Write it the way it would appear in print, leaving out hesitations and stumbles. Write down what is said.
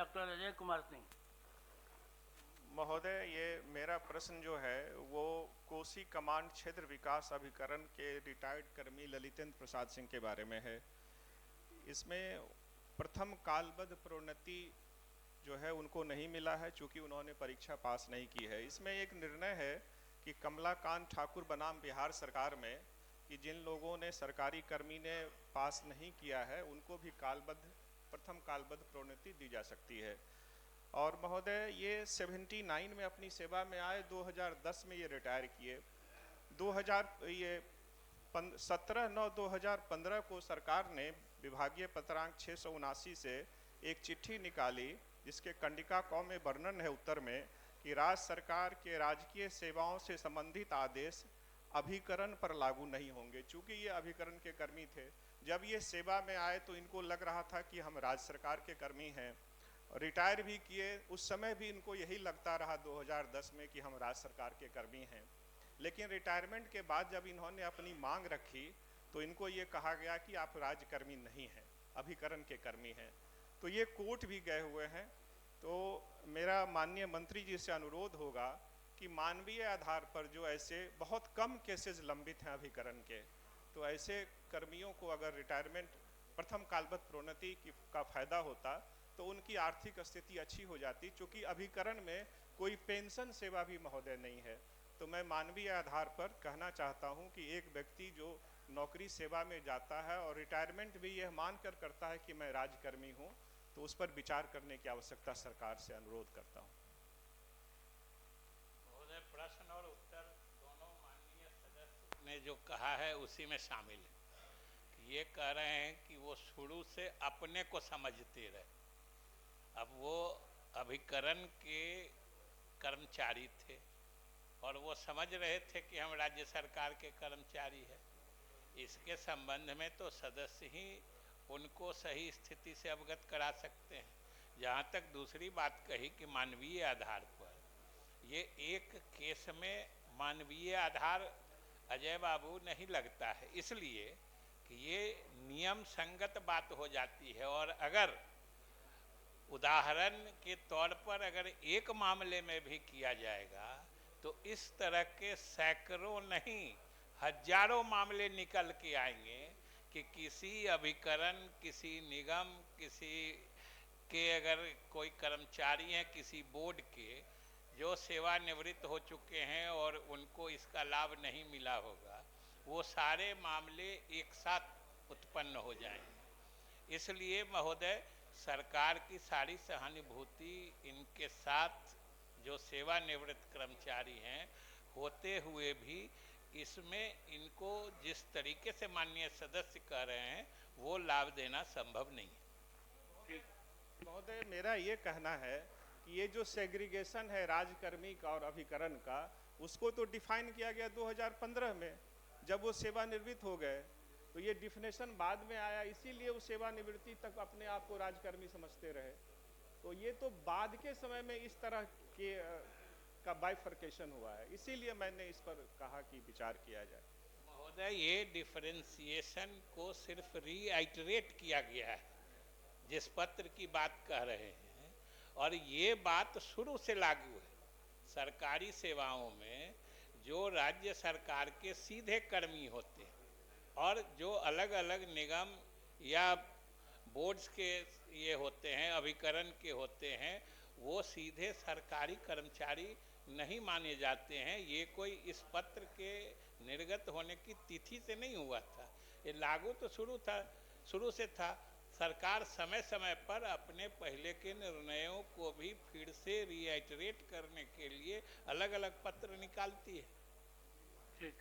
Doctor Ajay Kumar Singh. महोदय, ये मेरा प्रश्न जो है वो कोसी कमांड क्षेत्र विकास अभिकरण के रिटायर्ड कर्मी ललितेंद्र प्रसाद सिंह के बारे में है। इसमें प्रथम कालबद्ध प्रोन्नति जो है उनको नहीं मिला है, चूंकि उन्होंने परीक्षा पास नहीं की है। इसमें एक निर्णय है कि कमलाकांत ठाकुर बनाम बिहार सरकार में कि जिन लोगों ने सरकारी कर्मी ने पास नहीं किया है उनको भी प्रथम कालबद्ध प्रोन्नति दी जा सकती है। और महोदय, ये 79 में अपनी सेवा में आए, 2010 में ये रिटायर किए। 17/9/2015 को सरकार ने विभागीय पत्रांक 679 से एक चिट्ठी निकाली जिसके कंडिका क में वर्णन है उत्तर में कि राज्य सरकार के राजकीय सेवाओं से संबंधित आदेश अभिकरण पर लागू नहीं होंगे। चूंकि ये अभिकरण के कर्मी थे, जब ये सेवा में आए तो इनको लग रहा था कि हम राज्य सरकार के कर्मी हैं। रिटायर भी किए, उस समय भी इनको यही लगता रहा 2010 में कि हम राज्य सरकार के कर्मी हैं। लेकिन रिटायरमेंट के बाद जब इन्होंने अपनी मांग रखी तो इनको ये कहा गया कि आप राज्य कर्मी नहीं हैं, अभिकरण के कर्मी हैं। तो ये कोर्ट भी गए हुए हैं। तो मेरा माननीय मंत्री जी से अनुरोध होगा कि मानवीय आधार पर जो ऐसे बहुत कम केसेस लंबित हैं अभिकरण के, तो ऐसे कर्मियों को अगर रिटायरमेंट प्रथम कालबद्ध प्रोन्नति का फायदा होता तो उनकी आर्थिक स्थिति अच्छी हो जाती। चूँकि अभिकरण में कोई पेंशन सेवा भी महोदय नहीं है। तो मैं मानवीय आधार पर कहना चाहता हूं कि एक व्यक्ति जो नौकरी सेवा में जाता है और रिटायरमेंट भी यह मानकर करता है कि मैं राजकर्मी हूं, तो उस पर विचार करने की आवश्यकता सरकार से अनुरोध करता हूं। महोदय, प्रश्न और उत्तर दोनों माननीय सदस्य ने जो कहा है उसी में शामिल है। ये कह रहे हैं कि वो शुरू से अपने को समझते रहे। अब वो अभिकरण के कर्मचारी थे और वो समझ रहे थे कि हम राज्य सरकार के कर्मचारी हैं। इसके संबंध में तो सदस्य ही उनको सही स्थिति से अवगत करा सकते हैं। जहाँ तक दूसरी बात कही कि मानवीय आधार पर, ये एक केस में मानवीय आधार अजय बाबू नहीं लगता है, इसलिए कि ये नियम संगत बात हो जाती है। और अगर उदाहरण के तौर पर अगर एक मामले में भी किया जाएगा तो इस तरह के सैकड़ों नहीं हजारों मामले निकल के आएंगे कि किसी अभिकरण, किसी निगम, किसी के अगर कोई कर्मचारी हैं किसी बोर्ड के जो सेवानिवृत्त हो चुके हैं और उनको इसका लाभ नहीं मिला होगा, वो सारे मामले एक साथ उत्पन्न हो जाएंगे। इसलिए महोदय, सरकार की सारी सहानुभूति इनके साथ जो सेवानिवृत्त कर्मचारी हैं होते हुए भी इसमें इनको जिस तरीके से माननीय सदस्य कह रहे हैं वो लाभ देना संभव नहीं है। महोदय, मेरा ये कहना है कि ये जो सेग्रीगेशन है राजकर्मी का और अभिकरण का, उसको तो डिफाइन किया गया 2015 में जब वो सेवानिवृत्त हो गए। तो ये डिफिनेशन बाद में आया, इसीलिए वो सेवानिवृत्ति तक अपने आप को राजकर्मी समझते रहे। तो ये तो बाद के समय में इस तरह के का बाइफर्केशन हुआ है, इसीलिए मैंने इस पर कहा कि विचार किया जाए। महोदय, ये डिफरेंशिएशन को सिर्फ रीआइटरेट किया गया है जिस पत्र की बात कह रहे हैं, और ये बात शुरू से लागू है। सरकारी सेवाओं में जो राज्य सरकार के सीधे कर्मी होते हैं और जो अलग अलग निगम या बोर्ड्स के ये होते हैं, अभिकरण के होते हैं, वो सीधे सरकारी कर्मचारी नहीं माने जाते हैं। ये कोई इस पत्र के निर्गत होने की तिथि से नहीं हुआ था, ये लागू तो शुरू से था। सरकार समय समय पर अपने पहले के निर्णयों को भी फिर से रीआइटरेट करने के लिए अलग अलग पत्र निकालती है। ठीक।